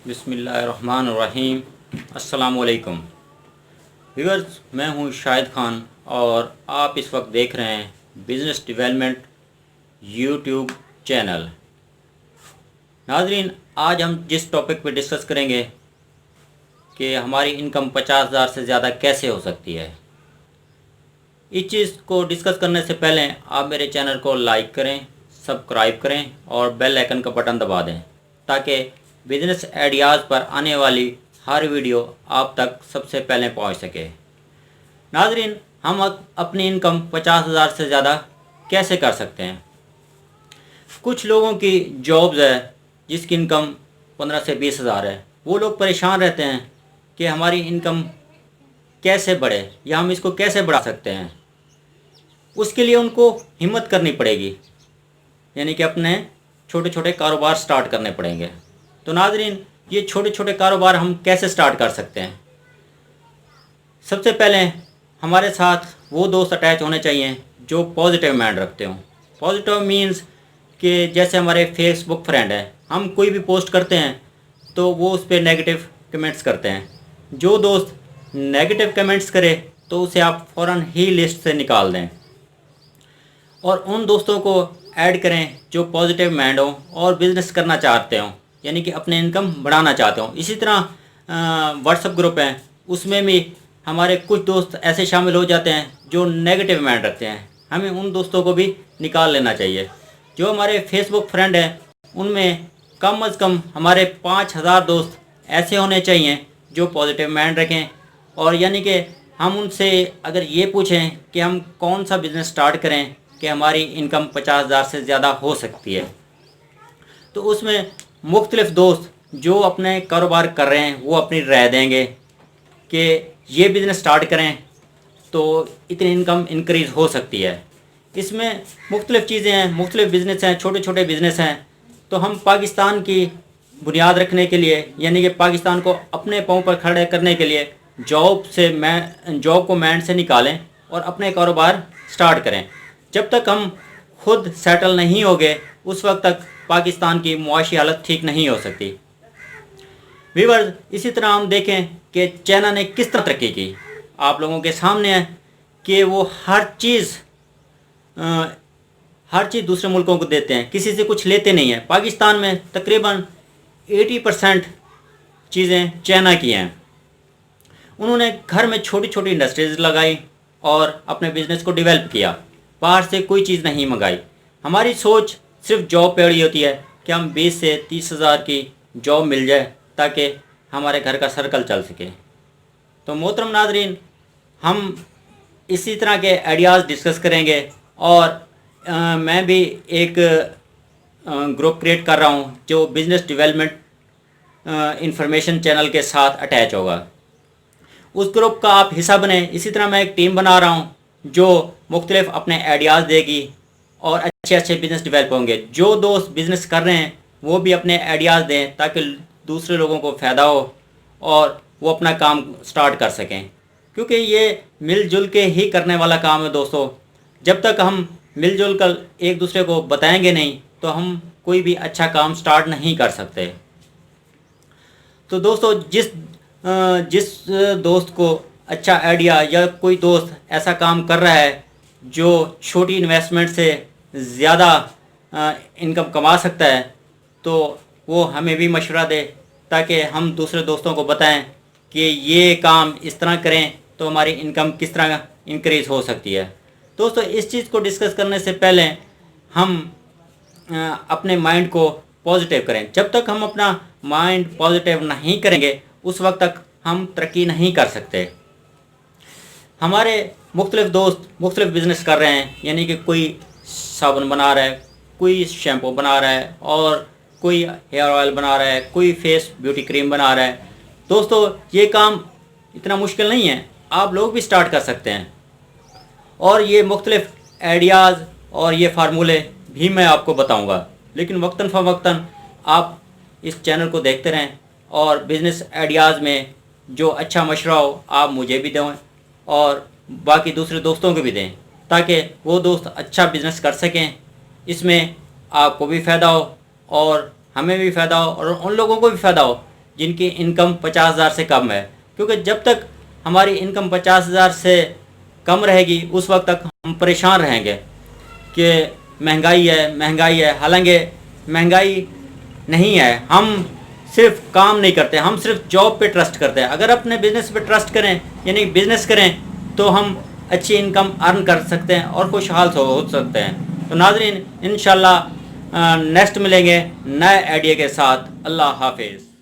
بسم اللہ الرحمن الرحیم۔ السلام علیکم ویورز، میں ہوں شاہد خان اور آپ اس وقت دیکھ رہے ہیں بزنس ڈیولپمنٹ یوٹیوب چینل۔ ناظرین، آج ہم جس ٹاپک پہ ڈسکس کریں گے کہ ہماری انکم 50,000 سے زیادہ کیسے ہو سکتی ہے، اس چیز کو ڈسکس کرنے سے پہلے آپ میرے چینل کو لائک کریں، سبسکرائب کریں اور بیل آئیکن کا بٹن دبا دیں تاکہ بزنس آئیڈیاز پر آنے والی ہر ویڈیو آپ تک سب سے پہلے پہنچ سکے۔ ناظرین، ہم اپنی انکم 50,000 سے زیادہ کیسے کر سکتے ہیں؟ کچھ لوگوں کی جابز ہے جس کی انکم 15 سے 20,000 ہے، وہ لوگ پریشان رہتے ہیں کہ ہماری انکم کیسے بڑھے یا ہم اس کو کیسے بڑھا سکتے ہیں۔ اس کے لیے ان کو ہمت کرنی پڑے گی، یعنی کہ اپنے چھوٹے چھوٹے کاروبار سٹارٹ کرنے پڑیں گے۔ تو ناظرین، یہ چھوٹے چھوٹے کاروبار ہم کیسے سٹارٹ کر سکتے ہیں؟ سب سے پہلے ہمارے ساتھ وہ دوست اٹیچ ہونے چاہیے جو پازیٹیو مائنڈ رکھتے ہوں۔ پازیٹیو مینز کہ جیسے ہمارے فیس بک فرینڈ ہیں، ہم کوئی بھی پوسٹ کرتے ہیں تو وہ اس پہ نیگیٹو کمنٹس کرتے ہیں۔ جو دوست نیگیٹو کمنٹس کرے تو اسے آپ فوراً ہی لسٹ سے نکال دیں اور ان دوستوں کو ایڈ کریں جو پازیٹیو مائنڈ ہوں اور بزنس کرنا چاہتے ہوں، یعنی کہ اپنے انکم بڑھانا چاہتے ہوں۔ اسی طرح واٹس ایپ گروپ ہیں، اس میں بھی ہمارے کچھ دوست ایسے شامل ہو جاتے ہیں جو نیگیٹو مائنڈ رکھتے ہیں، ہمیں ان دوستوں کو بھی نکال لینا چاہیے۔ جو ہمارے فیس بک فرینڈ ہیں ان میں کم از کم ہمارے 5,000 دوست ایسے ہونے چاہیے جو پازیٹیو مائنڈ رکھیں، اور یعنی کہ ہم ان سے اگر یہ پوچھیں کہ ہم کون سا بزنس سٹارٹ کریں کہ ہماری انکم 50,000 سے زیادہ ہو سکتی ہے، تو اس میں مختلف دوست جو اپنے کاروبار کر رہے ہیں وہ اپنی رائے دیں گے کہ یہ بزنس سٹارٹ کریں تو اتنی انکم انکریز ہو سکتی ہے۔ اس میں مختلف چیزیں ہیں، مختلف بزنس ہیں، چھوٹے چھوٹے بزنس ہیں۔ تو ہم پاکستان کی بنیاد رکھنے کے لیے، یعنی کہ پاکستان کو اپنے پاؤں پر کھڑے کرنے کے لیے جاب کو مائنڈ سے نکالیں اور اپنے کاروبار سٹارٹ کریں۔ جب تک ہم خود سیٹل نہیں ہوگے اس وقت تک پاکستان کی معاشی حالت ٹھیک نہیں ہو سکتی۔ ویورز، اسی طرح ہم دیکھیں کہ چائنا نے کس طرح ترقی کی، آپ لوگوں کے سامنے ہے کہ وہ ہر چیز دوسرے ملکوں کو دیتے ہیں، کسی سے کچھ لیتے نہیں ہیں۔ پاکستان میں تقریباً 80% چیزیں چائنا کی ہیں۔ انہوں نے گھر میں چھوٹی چھوٹی انڈسٹریز لگائی اور اپنے بزنس کو ڈیولپ کیا، باہر سے کوئی چیز نہیں منگائی۔ ہماری سوچ صرف جاب پہ اڑی ہوتی ہے کہ ہم 20 سے 30,000 کی جاب مل جائے تاکہ ہمارے گھر کا سرکل چل سکے۔ تو محترم ناظرین، ہم اسی طرح کے آئیڈیاز ڈسکس کریں گے، اور میں بھی ایک گروپ کریٹ کر رہا ہوں جو بزنس ڈیولپمنٹ انفارمیشن چینل کے ساتھ اٹیچ ہوگا۔ اس گروپ کا آپ حصہ بنیں۔ اسی طرح میں ایک ٹیم بنا رہا ہوں جو مختلف اپنے آئیڈیاز دے گی اور اچھے اچھے بزنس ڈیولپ ہوں گے۔ جو دوست بزنس کر رہے ہیں وہ بھی اپنے آئیڈیاز دیں تاکہ دوسرے لوگوں کو فائدہ ہو اور وہ اپنا کام سٹارٹ کر سکیں، کیونکہ یہ مل جل کے ہی کرنے والا کام ہے دوستو۔ جب تک ہم مل جل کر ایک دوسرے کو بتائیں گے نہیں تو ہم کوئی بھی اچھا کام سٹارٹ نہیں کر سکتے۔ تو دوستو، جس دوست کو اچھا آئیڈیا یا کوئی دوست ایسا کام کر رہا ہے جو چھوٹی انویسٹمنٹ سے زیادہ انکم کما سکتا ہے تو وہ ہمیں بھی مشورہ دے تاکہ ہم دوسرے دوستوں کو بتائیں کہ یہ کام اس طرح کریں تو ہماری انکم کس طرح انکریز ہو سکتی ہے۔ دوستو، اس چیز کو ڈسکس کرنے سے پہلے ہم اپنے مائنڈ کو پازیٹیو کریں۔ جب تک ہم اپنا مائنڈ پازیٹیو نہیں کریں گے اس وقت تک ہم ترقی نہیں کر سکتے۔ ہمارے مختلف دوست مختلف بزنس کر رہے ہیں، یعنی کہ کوئی صابن بنا رہا ہے، کوئی شیمپو بنا رہا ہے، اور کوئی ہیئر آئل بنا رہا ہے، کوئی فیس بیوٹی کریم بنا رہا ہے۔ دوستو، یہ کام اتنا مشکل نہیں ہے، آپ لوگ بھی سٹارٹ کر سکتے ہیں، اور یہ مختلف آئیڈیاز اور یہ فارمولے بھی میں آپ کو بتاؤں گا۔ لیکن وقتاً فوقتاً آپ اس چینل کو دیکھتے رہیں اور بزنس آئیڈیاز میں جو اچھا مشورہ ہو آپ مجھے بھی دیں اور باقی دوسرے دوستوں کو بھی دیں تاکہ وہ دوست اچھا بزنس کر سکیں۔ اس میں آپ کو بھی فائدہ ہو اور ہمیں بھی فائدہ ہو اور ان لوگوں کو بھی فائدہ ہو جن کی انکم 50,000 سے کم ہے، کیونکہ جب تک ہماری انکم 50,000 سے کم رہے گی اس وقت تک ہم پریشان رہیں گے کہ مہنگائی ہے، حالانکہ مہنگائی نہیں ہے، ہم صرف کام نہیں کرتے، ہم صرف جاب پہ ٹرسٹ کرتے ہیں۔ اگر اپنے بزنس پہ ٹرسٹ کریں یعنی بزنس کریں تو ہم اچھی انکم ارن کر سکتے ہیں اور خوشحال ہو سکتے ہیں۔ تو ناظرین انشاءاللہ نیکسٹ ملیں گے نئے آئیڈیا کے ساتھ۔ اللہ حافظ۔